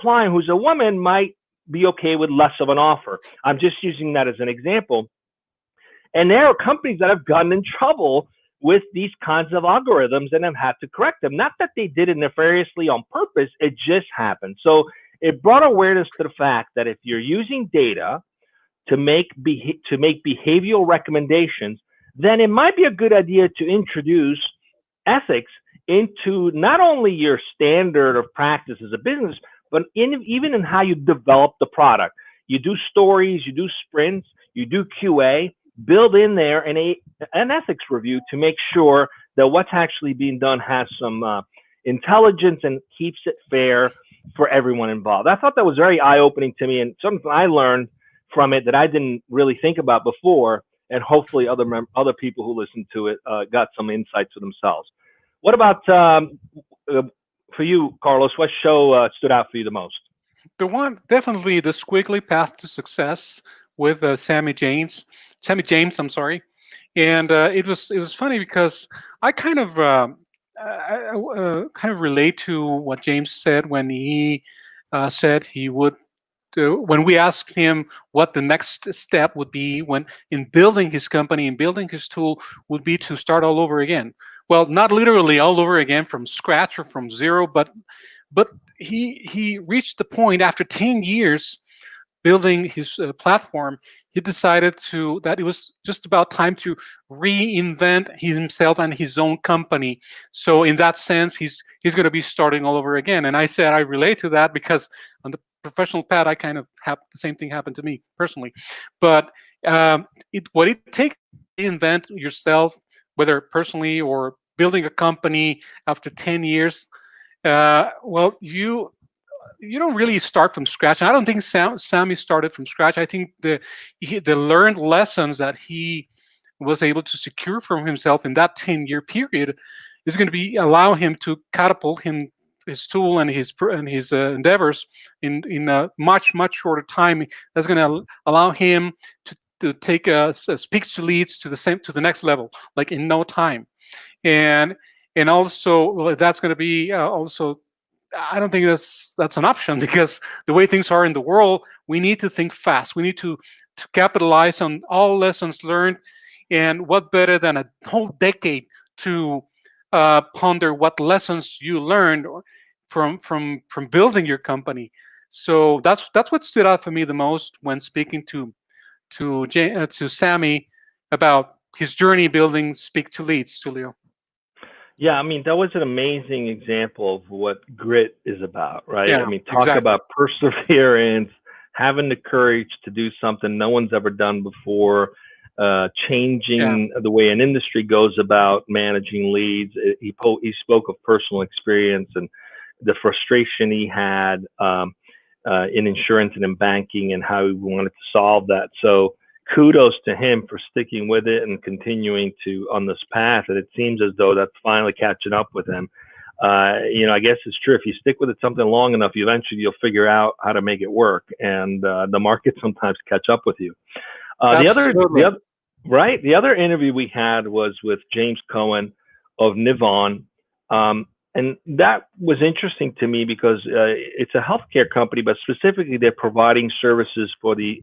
client who's a woman might be okay with less of an offer. I'm just using that as an example. And there are companies that have gotten in trouble with these kinds of algorithms and have had to correct them. Not that they did it nefariously on purpose, it just happened. So it brought awareness to the fact that if you're using data to make behavioral recommendations, then it might be a good idea to introduce ethics into not only your standard of practice as a business, but even in how you develop the product. You do stories, you do sprints, you do QA, build in there an ethics review to make sure that what's actually being done has some intelligence and keeps it fair for everyone involved. I thought that was very eye-opening to me, and something I learned from it that I didn't really think about before, and hopefully other people who listened to it got some insights for themselves. What about for you, Carlos? What show stood out for you the most? The one definitely the Squiggly Path to Success with Sammy James. I'm sorry, and it was funny because I kind of kind of relate to what James said when he said he would. When we asked him what the next step would be when in building his company and building his tool would be to start all over again. Well, not literally all over again from scratch or from zero, but he reached the point after 10 years building his platform. He decided that it was just about time to reinvent himself and his own company. So in that sense, he's going to be starting all over again. And I said I relate to that because on the professional path, I kind of have the same thing happen to me personally. But what it takes to reinvent yourself, whether personally or building a company after 10 years, well, you don't really start from scratch. And I don't think Sammy started from scratch. I think the learned lessons that he was able to secure from himself in that 10-year period is going to be allow him to catapult his tool and his endeavors in a much shorter time. That's going to allow him to take speaks to leads to the next level, like in no time. And also, well, that's going to be also. I don't think that's an option because the way things are in the world, we need to think fast. We need to capitalize on all lessons learned, and what better than a whole decade to ponder what lessons you learned from building your company. So that's what stood out for me the most when speaking to Sammy about his journey building Speak to Leads, Julio. Yeah, I mean, that was an amazing example of what grit is about, right? I Yeah, mean, talk exactly. about perseverance, having the courage to do something no one's ever done before, Yeah, changing the way an industry goes about managing leads. He spoke of personal experience and the frustration he had in insurance and in banking and how he wanted to solve that. So kudos to him for sticking with it and continuing to on this path. And it seems as though that's finally catching up with him. I guess it's true. If you stick with it something long enough, eventually you'll figure out how to make it work, and the market sometimes catch up with you. The absolutely. other, right? The other interview we had was with James Cohen of Nivon, and that was interesting to me because it's a healthcare company, but specifically they're providing services for the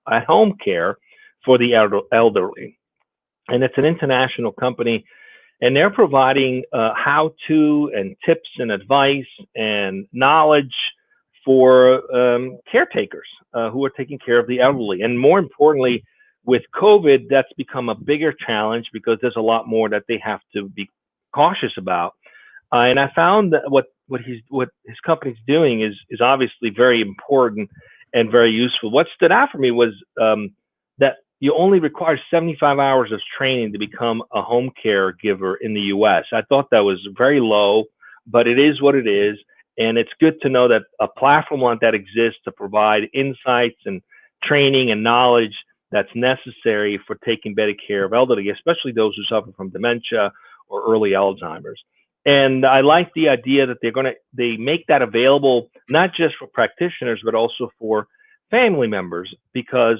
at-home care for the elderly, and it's an international company, and they're providing how-to and tips and advice and knowledge for caretakers who are taking care of the elderly, and more importantly, with COVID, that's become a bigger challenge because there's a lot more that they have to be cautious about. And I found that what his company's doing is obviously very important and very useful. What stood out for me was that you only require 75 hours of training to become a home caregiver in the U.S. I thought that was very low, but it is what it is, and it's good to know that a platform like that exists to provide insights and training and knowledge that's necessary for taking better care of elderly, especially those who suffer from dementia or early Alzheimer's. And I like the idea that they make that available not just for practitioners but also for family members, because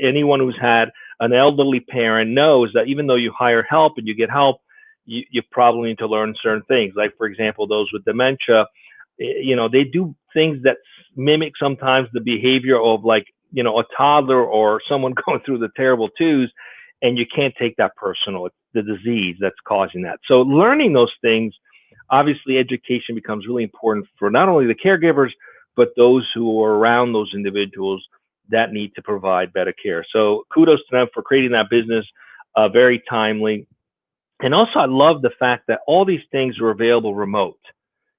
anyone who's had an elderly parent knows that even though you hire help and you get help, you probably need to learn certain things. Like, for example, those with dementia, They do things that mimic sometimes the behavior of, like, a toddler or someone going through the terrible twos, and you can't take that personal. It's the disease that's causing that. So learning those things, obviously education becomes really important for not only the caregivers, but those who are around those individuals that need to provide better care. So kudos to them for creating that business, very timely. And also, I love the fact that all these things are available remote.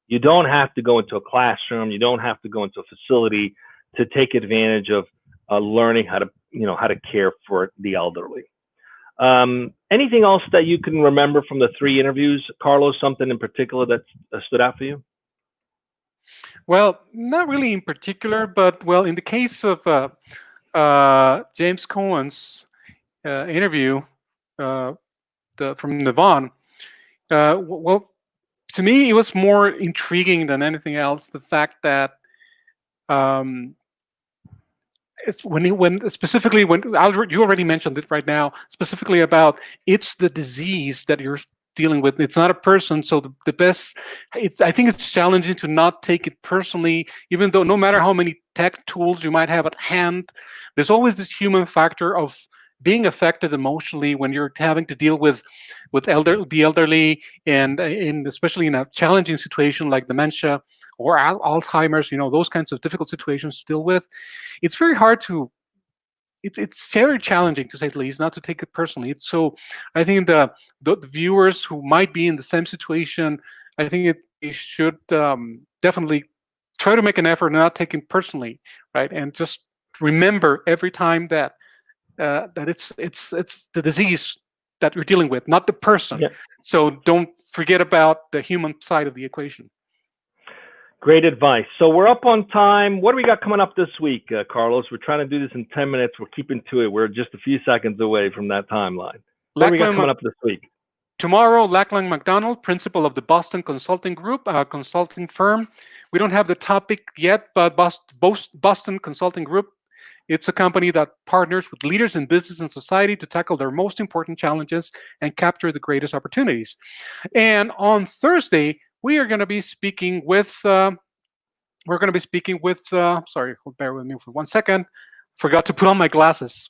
You don't have to go into a classroom. You don't have to go into a facility to take advantage of learning how to care for the elderly. Anything else that you can remember from the 3 interviews, Carlos? Something in particular that stood out for you? Well, not really in particular, but well, in the case of James Cohen's interview from Navon, well, to me, it was more intriguing than anything else. The fact that it's when specifically when you already mentioned it right now, specifically about it's the disease that you're dealing with. It's not a person. So the best, I think it's challenging to not take it personally, even though no matter how many tech tools you might have at hand, there's always this human factor of being affected emotionally when you're having to deal with the elderly, and especially in a challenging situation like dementia or Alzheimer's, those kinds of difficult situations to deal with. It's very hard to. It's very challenging, to say the least, not to take it personally. So I think the viewers who might be in the same situation, I think they should definitely try to make an effort and not take it personally, right? And just remember every time that it's the disease that you're dealing with, not the person. Yeah. So don't forget about the human side of the equation. Great advice. So we're up on time. What do we got coming up this week, Carlos? We're trying to do this in 10 minutes. We're keeping to it. We're just a few seconds away from that timeline. What do we got coming up this week? Tomorrow, Lackland McDonald, principal of the Boston Consulting Group, a consulting firm. We don't have the topic yet, but Boston Consulting Group, it's a company that partners with leaders in business and society to tackle their most important challenges and capture the greatest opportunities. And on Thursday, we are going to be speaking with. Sorry, bear with me for 1 second. Forgot to put on my glasses.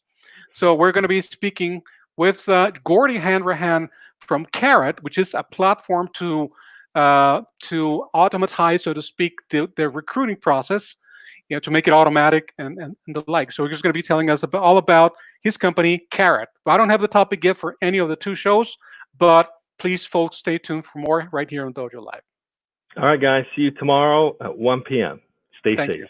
So we're going to be speaking with Gordy Hanrahan from Carrot, which is a platform to automatize, so to speak, the recruiting process, to make it automatic and the like. So he's going to be telling us all about his company, Carrot. I don't have the topic yet for any of the 2 shows, but please, folks, stay tuned for more right here on Dojo Live. All right, guys. See you tomorrow at 1 p.m. Stay safe. You.